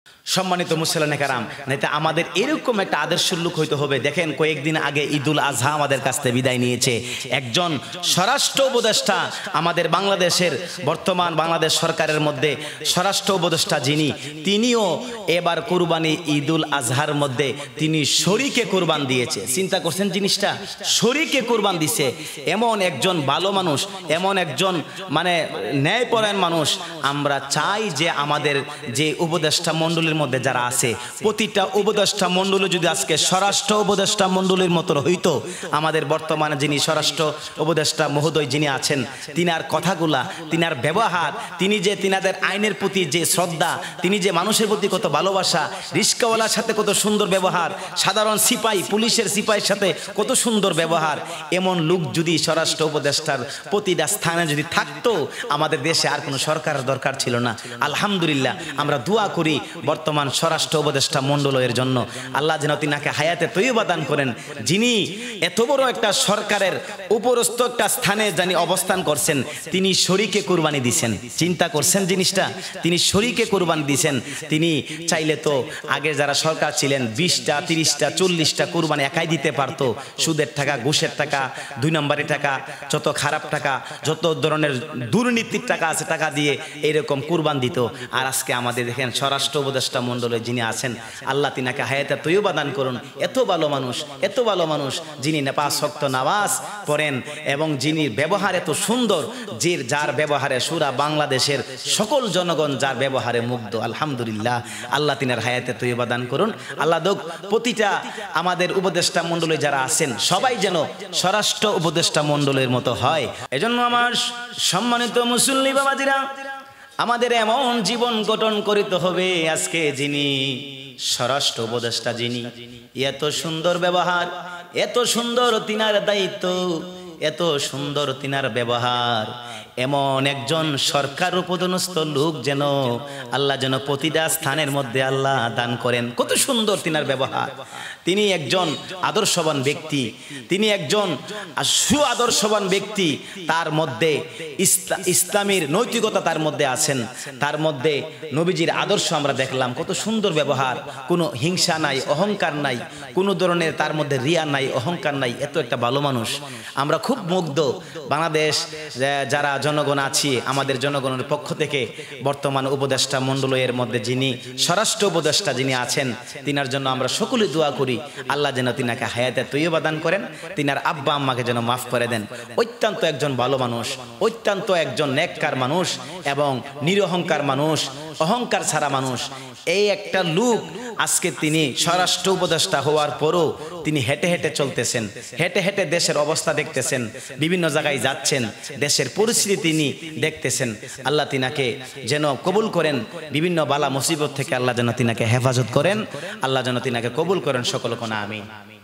সম্মানিত মুসলিম কারাম, নাইতে আমাদের এরকম একটা আদর্শের লোক হইতে হবে। দেখেন, কয়েকদিন আগে ঈদুল আজহা আমাদের কাছ থেকে বিদায় নিয়েছে একজন স্বরাষ্ট্র উপদেষ্টা, আমাদের বাংলাদেশের বর্তমান বাংলাদেশ সরকারের মধ্যে স্বরাষ্ট্র উপদেষ্টা যিনি, তিনিও এবার কুরবানি ঈদুল আজহার মধ্যে তিনি শরীকে কুরবান দিয়েছে। চিন্তা করছেন জিনিসটা, শরীকে কুরবান দিছে। এমন একজন ভালো মানুষ, এমন একজন মানে ন্যায়পরায়ণ মানুষ। আমরা চাই যে আমাদের যে উপদেষ্টা মণ্ডলীর মধ্যে যারা আছে, প্রতিটা উপদেষ্টা মণ্ডলী যদি আজকে স্বরাষ্ট্র উপদেষ্টা মণ্ডলীর মতো হইতো, আমাদের বর্তমানে যিনি স্বরাষ্ট্র উপদেষ্টা মহোদয় যিনি আছেন, তিনার কথাগুলা, তিনার ব্যবহার, তিনি যে তিনাদের আইনের প্রতি যে শ্রদ্ধা, তিনি যে মানুষের প্রতি কত ভালোবাসা, রিস্কাওয়ালার সাথে কত সুন্দর ব্যবহার, সাধারণ সিপাহী পুলিশের সিপাহীর সাথে কত সুন্দর ব্যবহার, এমন লোক যদি স্বরাষ্ট্র উপদেষ্টার প্রতিটা স্থানে যদি থাকতো, আমাদের দেশে আর কোনো সরকারের দরকার ছিল না। আলহামদুলিল্লাহ, আমরা দোয়া করি বর্তমান স্বরাষ্ট্র উপদেষ্টা মণ্ডলের জন্য, আল্লাহ যেন তিনাকে হায়াতে তৈয়বা দান করেন। যিনি এত বড় একটা সরকারের উপরস্থ একটা স্থানে যিনি অবস্থান করছেন, তিনি শরীকে কুরবানি দিছেন। চিন্তা করছেন জিনিসটা, তিনি শরীকে কুরবানি দিছেন। তিনি চাইলে তো আগে যারা সরকার ছিলেন 20টা 30টা 40টা কুরবানি একাই দিতে পারতো। সুদের টাকা, ঘুষের টাকা, 2 নম্বরের টাকা, যত খারাপ টাকা, যত ধরনের দুর্নীতির টাকা আছে, টাকা দিয়ে এরকম কুরবান দিত। আর আজকে আমাদের দেখেন স্বরাষ্ট্র উপদেষ্টা মণ্ডলে যিনি আছেন, আল্লাহ তিনাকে হায়াতে তৈয়বা দান করুন। এত ভালো মানুষ, এত ভালো মানুষ, যিনি 5 ওয়াক্ত নামাজ পড়েন এবং যিনি ব্যবহার এত সুন্দর, যার ব্যবহারে সুরা বাংলাদেশের সকল জনগণ যার ব্যবহারে মুগ্ধ। আলহামদুলিল্লাহ, আল্লাহ তিনার হায়াতে তৈয়বা দান করুন। আল্লাহ দোক প্রতিটা আমাদের উপদেষ্টা মণ্ডলী যারা আছেন সবাই যেন স্বরাষ্ট্র উপদেষ্টা মণ্ডলের মতো হয়। এজন্য আমার সম্মানিত মুসল্লি বাবাজিরা, আমাদের এমন জীবন গঠন করিতে হবে আজকে যিনি স্বরাষ্ট্র উপদেষ্টা, যিনি এত সুন্দর ব্যবহার, এত সুন্দর তিনার দায়িত্ব, এত সুন্দর তিনার ব্যবহার, এমন একজন সরকার উপদনস্থ লোক যেন আল্লাহ যেন প্রতিটা স্থানের মধ্যে আল্লাহ দান করেন। কত সুন্দর তিনার ব্যবহার। তিনি একজন আদর্শবান ব্যক্তি, তিনি একজন সুআদর্শবান ব্যক্তি। তার মধ্যে ইসলামের নৈতিকতা তার মধ্যে আছেন, তার মধ্যে নবীজির আদর্শ আমরা দেখলাম। কত সুন্দর ব্যবহার, কোনো হিংসা নাই, অহংকার নাই, কোনো ধরনের তার মধ্যে রিয়া নাই, অহংকার নাই। এত একটা ভালো মানুষ। আমরা খুব মুগ্ধ। বাংলাদেশ যারা জনগণ আছি, আমাদের জনগণের পক্ষ থেকে বর্তমান উপদেষ্টা মণ্ডলের মধ্যে যিনি স্বরাষ্ট্র উপদেষ্টা যিনি আছেন, তিনার জন্য আমরা সকলে দোয়া করি আল্লাহ যেন তিনাকে হায়াতে তৈয়বা দান করেন, তিনার আব্বা আম্মাকে যেন মাফ করে দেন। অত্যন্ত একজন ভালো মানুষ, অত্যন্ত একজন নেককার মানুষ এবং নিরহংকার মানুষ, অহংকার ছাড়া মানুষ। এই একটা লোক আজকে তিনি স্বরাষ্ট্র উপদেষ্টা হওয়ার পরও তিনি হেঁটে হেঁটে চলতেছেন, হেঁটে হেঁটে দেশের অবস্থা দেখতেছেন, বিভিন্ন জায়গায় যাচ্ছেন, দেশের পরিস্থিতি তিনি দেখতেছেন। আল্লাহ তিনাকে যেন কবুল করেন, বিভিন্ন বালা মুসিবত থেকে আল্লাহ যেন তিনাকে হেফাজত করেন, আল্লাহ যেন তিনাকে কবুল করেন। সকল কোনা আমিন।